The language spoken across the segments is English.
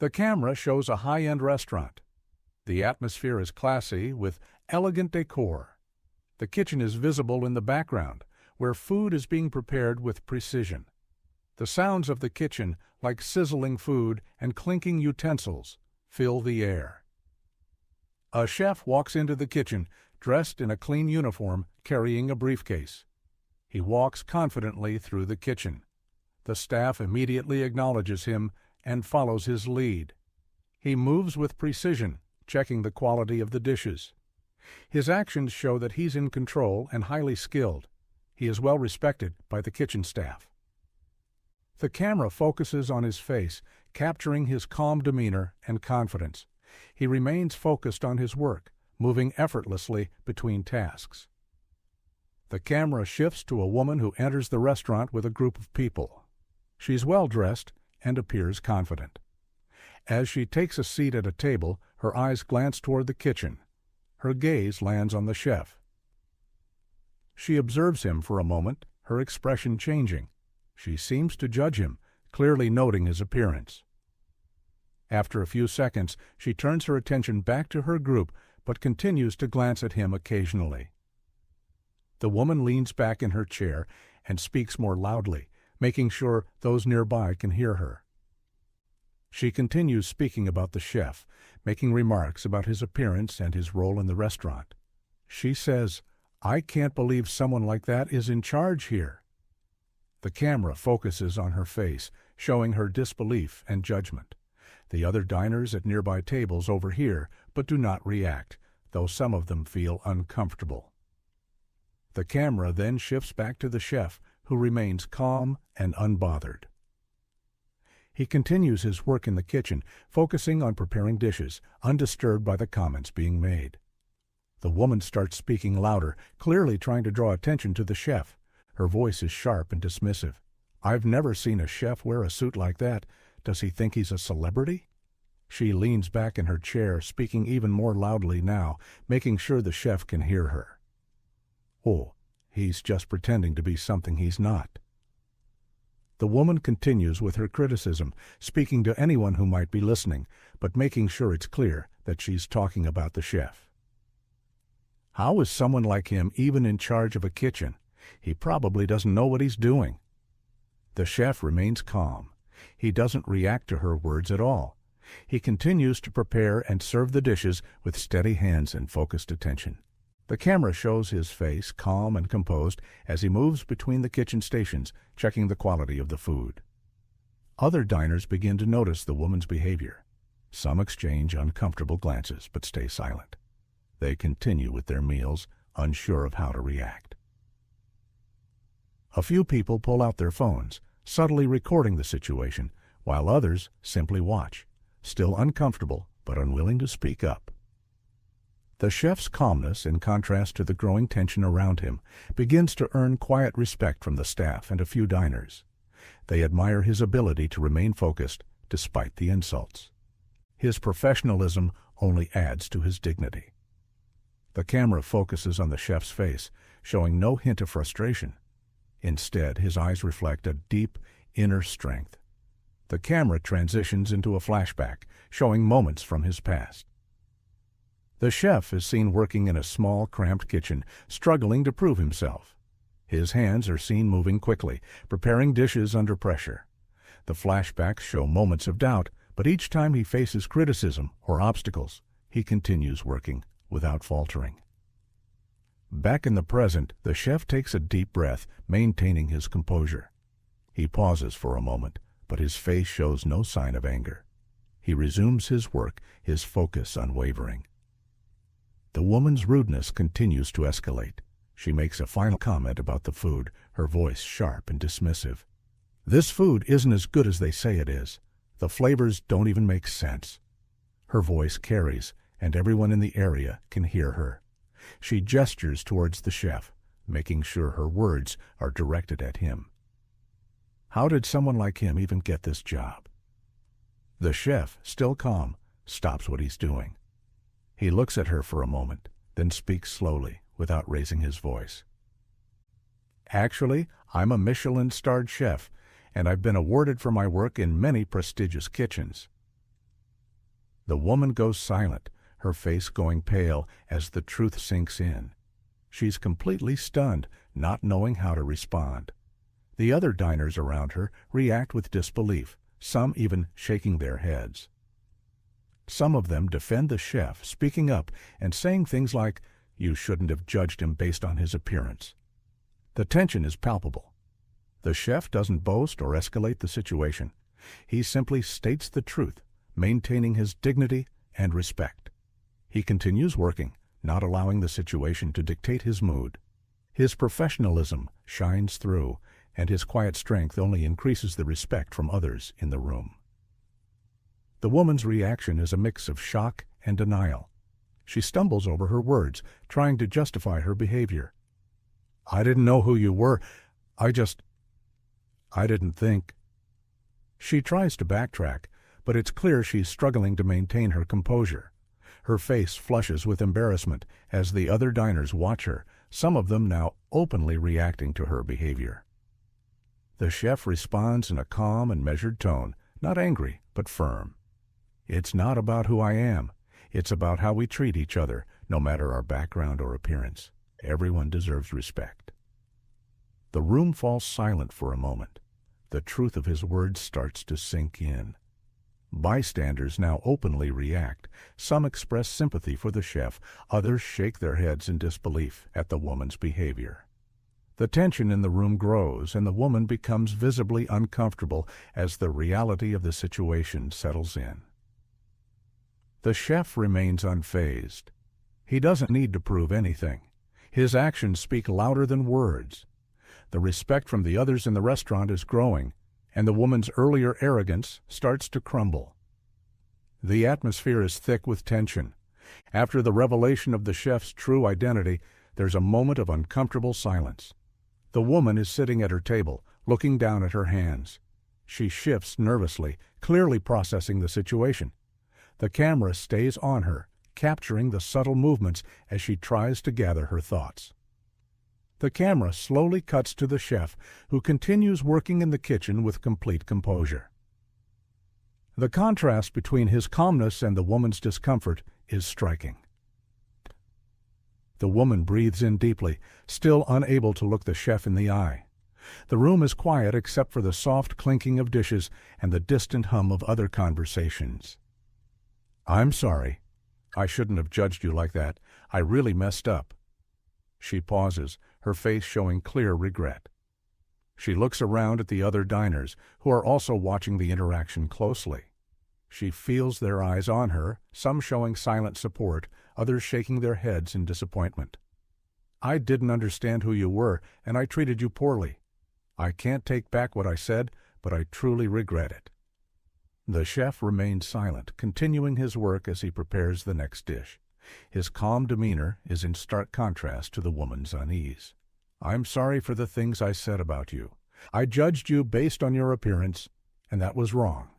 The camera shows a high-end restaurant. The atmosphere is classy with elegant decor. The kitchen is visible in the background, where food is being prepared with precision. The sounds of the kitchen, like sizzling food and clinking utensils, fill the air. A chef walks into the kitchen, dressed in a clean uniform, carrying a briefcase. He walks confidently through the kitchen. The staff immediately acknowledges him and follows his lead. He moves with precision, checking the quality of the dishes. His actions show that he's in control and highly skilled. He is well respected by the kitchen staff. The camera focuses on his face, capturing his calm demeanor and confidence. He remains focused on his work, moving effortlessly between tasks. The camera shifts to a woman who enters the restaurant with a group of people. She's well-dressed and appears confident. As she takes a seat at a table, her eyes glance toward the kitchen. Her gaze lands on the chef. She observes him for a moment, her expression changing. She seems to judge him, clearly noting his appearance. After a few seconds, she turns her attention back to her group, but continues to glance at him occasionally. The woman leans back in her chair and speaks more loudly, making sure those nearby can hear her. She continues speaking about the chef, making remarks about his appearance and his role in the restaurant. She says, "I can't believe someone like that is in charge here." The camera focuses on her face, showing her disbelief and judgment. The other diners at nearby tables overhear, but do not react, though some of them feel uncomfortable. The camera then shifts back to the chef, who remains calm and unbothered. He continues his work in the kitchen, focusing on preparing dishes, undisturbed by the comments being made. The woman starts speaking louder, clearly trying to draw attention to the chef. Her voice is sharp and dismissive. "I've never seen a chef wear a suit like that. Does he think he's a celebrity?" She leans back in her chair, speaking even more loudly now, making sure the chef can hear her. "Oh, he's just pretending to be something he's not." The woman continues with her criticism, speaking to anyone who might be listening, but making sure it's clear that she's talking about the chef. How is someone like him even in charge of a kitchen? He probably doesn't know what he's doing. The chef remains calm. He doesn't react to her words at all. He continues to prepare and serve the dishes with steady hands and focused attention. The camera shows his face, calm and composed, as he moves between the kitchen stations, checking the quality of the food. Other diners begin to notice the woman's behavior. Some exchange uncomfortable glances, but stay silent. They continue with their meals, unsure of how to react. A few people pull out their phones, subtly recording the situation, while others simply watch, still uncomfortable but unwilling to speak up. The chef's calmness, in contrast to the growing tension around him, begins to earn quiet respect from the staff and a few diners. They admire his ability to remain focused despite the insults. His professionalism only adds to his dignity. The camera focuses on the chef's face, showing no hint of frustration. Instead, his eyes reflect a deep, inner strength. The camera transitions into a flashback, showing moments from his past. The chef is seen working in a small, cramped kitchen, struggling to prove himself. His hands are seen moving quickly, preparing dishes under pressure. The flashbacks show moments of doubt, but each time he faces criticism or obstacles, he continues working without faltering. Back in the present, the chef takes a deep breath, maintaining his composure. He pauses for a moment, but his face shows no sign of anger. He resumes his work, his focus unwavering. The woman's rudeness continues to escalate. She makes a final comment about the food, her voice sharp and dismissive. "This food isn't as good as they say it is. The flavors don't even make sense." Her voice carries, and everyone in the area can hear her. She gestures towards the chef, making sure her words are directed at him. How did someone like him even get this job? The chef, still calm, stops what he's doing. He looks at her for a moment, then speaks slowly, without raising his voice. "Actually, I'm a Michelin-Starred chef, and I've been awarded for my work in many prestigious kitchens." The woman goes silent, her face going pale as the truth sinks in. She's completely stunned, not knowing how to respond. The other diners around her react with disbelief, some even shaking their heads. Some of them defend the chef, speaking up and saying things like, "You shouldn't have judged him based on his appearance." The tension is palpable. The chef doesn't boast or escalate the situation. He simply states the truth, maintaining his dignity and respect. He continues working, not allowing the situation to dictate his mood. His professionalism shines through, and his quiet strength only increases the respect from others in the room. The woman's reaction is a mix of shock and denial. She stumbles over her words, trying to justify her behavior. "I didn't know who you were. I didn't think." She tries to backtrack, but it's clear she's struggling to maintain her composure. Her face flushes with embarrassment as the other diners watch her, some of them now openly reacting to her behavior. The chef responds in a calm and measured tone, not angry, but firm. "It's not about who I am. It's about how we treat each other, no matter our background or appearance. Everyone deserves respect." The room falls silent for a moment. The truth of his words starts to sink in. Bystanders now openly react. Some express sympathy for the chef, others shake their heads in disbelief at the woman's behavior. The tension in the room grows, and the woman becomes visibly uncomfortable as the reality of the situation settles in. The chef remains unfazed. He doesn't need to prove anything. His actions speak louder than words. The respect from the others in the restaurant is growing, and the woman's earlier arrogance starts to crumble. The atmosphere is thick with tension. After the revelation of the chef's true identity, there's a moment of uncomfortable silence. The woman is sitting at her table, looking down at her hands. She shifts nervously, clearly processing the situation. The camera stays on her, capturing the subtle movements as she tries to gather her thoughts. The camera slowly cuts to the chef, who continues working in the kitchen with complete composure. The contrast between his calmness and the woman's discomfort is striking. The woman breathes in deeply, still unable to look the chef in the eye. The room is quiet except for the soft clinking of dishes and the distant hum of other conversations. "I'm sorry. I shouldn't have judged you like that. I really messed up." She pauses, her face showing clear regret. She looks around at the other diners, who are also watching the interaction closely. She feels their eyes on her, some showing silent support, others shaking their heads in disappointment. "I didn't understand who you were, and I treated you poorly. I can't take back what I said, but I truly regret it." The chef remains silent, continuing his work as he prepares the next dish. His calm demeanor is in stark contrast to the woman's unease. "I'm sorry for the things I said about you. I judged you based on your appearance, and that was wrong."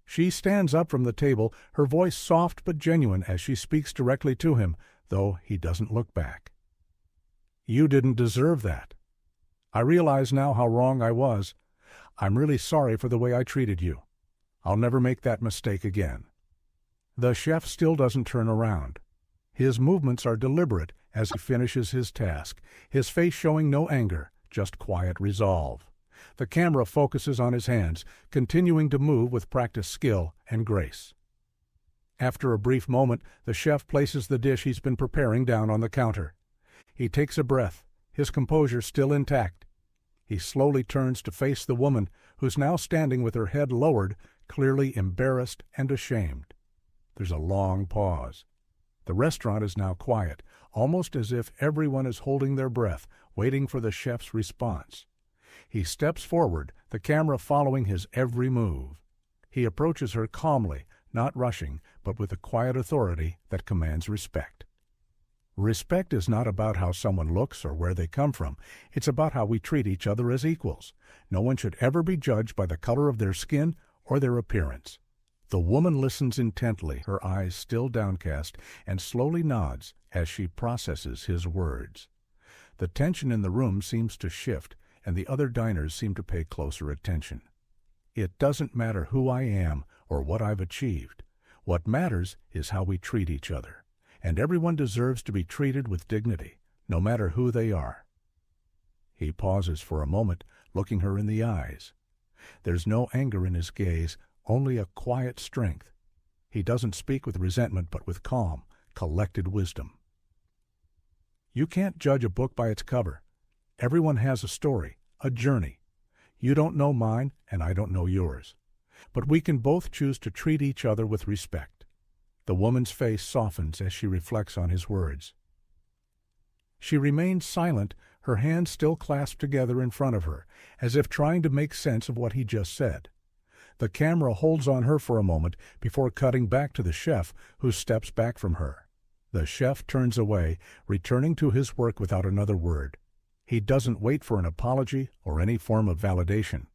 She stands up from the table, her voice soft but genuine as she speaks directly to him, though he doesn't look back. "You didn't deserve that. I realize now how wrong I was. I'm really sorry for the way I treated you. I'll never make that mistake again." The chef still doesn't turn around. His movements are deliberate as he finishes his task, his face showing no anger, just quiet resolve. The camera focuses on his hands, continuing to move with practiced skill and grace. After a brief moment, the chef places the dish he's been preparing down on the counter. He takes a breath, his composure still intact. He slowly turns to face the woman, who's now standing with her head lowered, clearly embarrassed and ashamed. There's a long pause. The restaurant is now quiet, almost as if everyone is holding their breath, waiting for the chef's response. He steps forward, the camera following his every move. He approaches her calmly, not rushing, but with a quiet authority that commands respect. Respect is not about how someone looks or where they come from. It's about how we treat each other as equals. No one should ever be judged by the color of their skin or their appearance. The woman listens intently, her eyes still downcast, and slowly nods as she processes his words. The tension in the room seems to shift, and the other diners seem to pay closer attention. It doesn't matter who I am or what I've achieved. What matters is how we treat each other, and everyone deserves to be treated with dignity, no matter who they are." He pauses for a moment, looking her in the eyes. There's no anger in his gaze, only a quiet strength. He doesn't speak with resentment, but with calm, collected wisdom. "You can't judge a book by its cover. Everyone has a story, a journey. You don't know mine, and I don't know yours. But we can both choose to treat each other with respect." The woman's face softens as she reflects on his words. She remains silent, her hands still clasped together in front of her, as if trying to make sense of what he just said. The camera holds on her for a moment before cutting back to the chef, who steps back from her. The chef turns away, returning to his work without another word. He doesn't wait for an apology or any form of validation.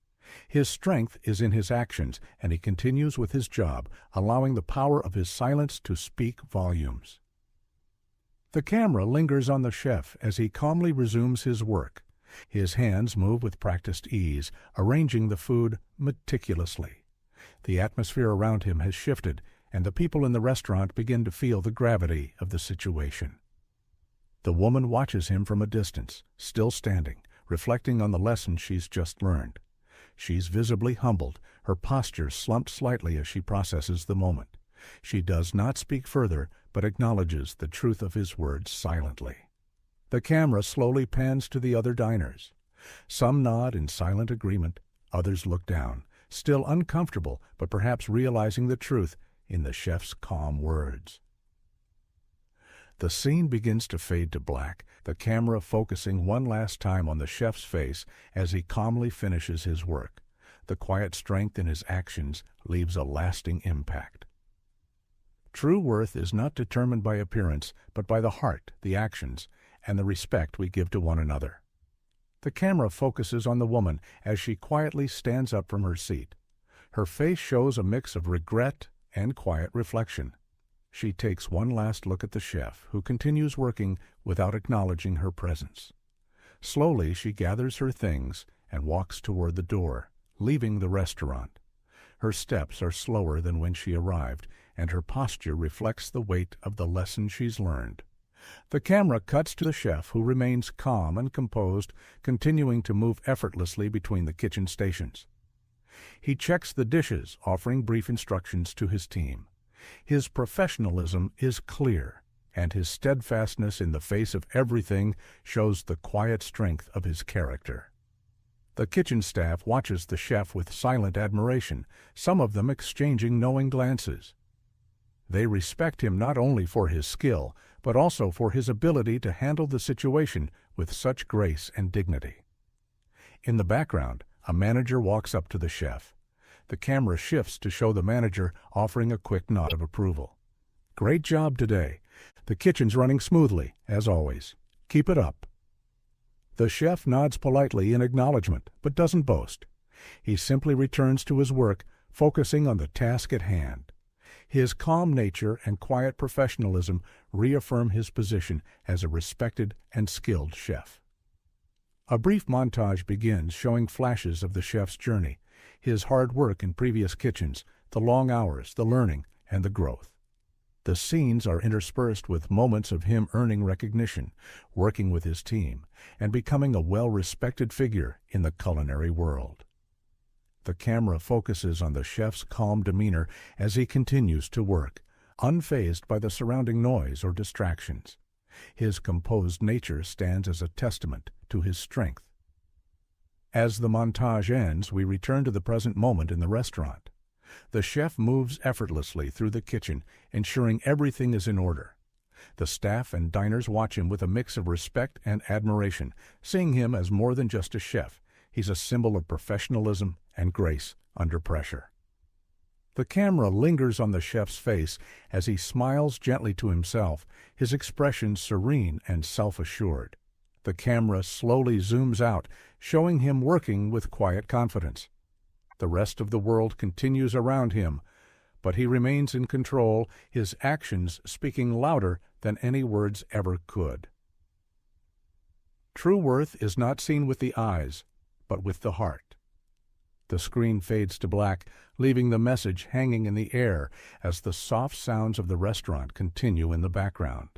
His strength is in his actions, and he continues with his job, allowing the power of his silence to speak volumes. The camera lingers on the chef as he calmly resumes his work. His hands move with practiced ease, arranging the food meticulously. The atmosphere around him has shifted, and the people in the restaurant begin to feel the gravity of the situation. The woman watches him from a distance, still standing, reflecting on the lesson she's just learned. She's visibly humbled, her posture slumped slightly as she processes the moment. She does not speak further, but acknowledges the truth of his words silently. The camera slowly pans to the other diners. Some nod in silent agreement, others look down, still uncomfortable, but perhaps realizing the truth in the chef's calm words. The scene begins to fade to black, the camera focusing one last time on the chef's face as he calmly finishes his work. The quiet strength in his actions leaves a lasting impact. True worth is not determined by appearance, but by the heart, the actions, and the respect we give to one another. The camera focuses on the woman as she quietly stands up from her seat. Her face shows a mix of regret and quiet reflection. She takes one last look at the chef, who continues working without acknowledging her presence. Slowly she gathers her things and walks toward the door, leaving the restaurant. Her steps are slower than when she arrived, and her posture reflects the weight of the lesson she's learned. The camera cuts to the chef, who remains calm and composed, continuing to move effortlessly between the kitchen stations. He checks the dishes, offering brief instructions to his team. His professionalism is clear, and his steadfastness in the face of everything shows the quiet strength of his character. The kitchen staff watches the chef with silent admiration, some of them exchanging knowing glances. They respect him not only for his skill, but also for his ability to handle the situation with such grace and dignity. In the background, a manager walks up to the chef. The camera shifts to show the manager offering a quick nod of approval. "Great job today. The kitchen's running smoothly, as always. Keep it up." The chef nods politely in acknowledgement, but doesn't boast. He simply returns to his work, focusing on the task at hand. His calm nature and quiet professionalism reaffirm his position as a respected and skilled chef. A brief montage begins showing flashes of the chef's journey, his hard work in previous kitchens, the long hours, the learning, and the growth. The scenes are interspersed with moments of him earning recognition, working with his team, and becoming a well-respected figure in the culinary world. The camera focuses on the chef's calm demeanor as he continues to work, unfazed by the surrounding noise or distractions. His composed nature stands as a testament to his strength. As the montage ends, we return to the present moment in the restaurant. The chef moves effortlessly through the kitchen, ensuring everything is in order. The staff and diners watch him with a mix of respect and admiration, seeing him as more than just a chef. He's a symbol of professionalism and grace under pressure. The camera lingers on the chef's face as he smiles gently to himself, his expression serene and self-assured. The camera slowly zooms out, showing him working with quiet confidence. The rest of the world continues around him, but he remains in control, his actions speaking louder than any words ever could. True worth is not seen with the eyes, but with the heart. The screen fades to black, leaving the message hanging in the air as the soft sounds of the restaurant continue in the background.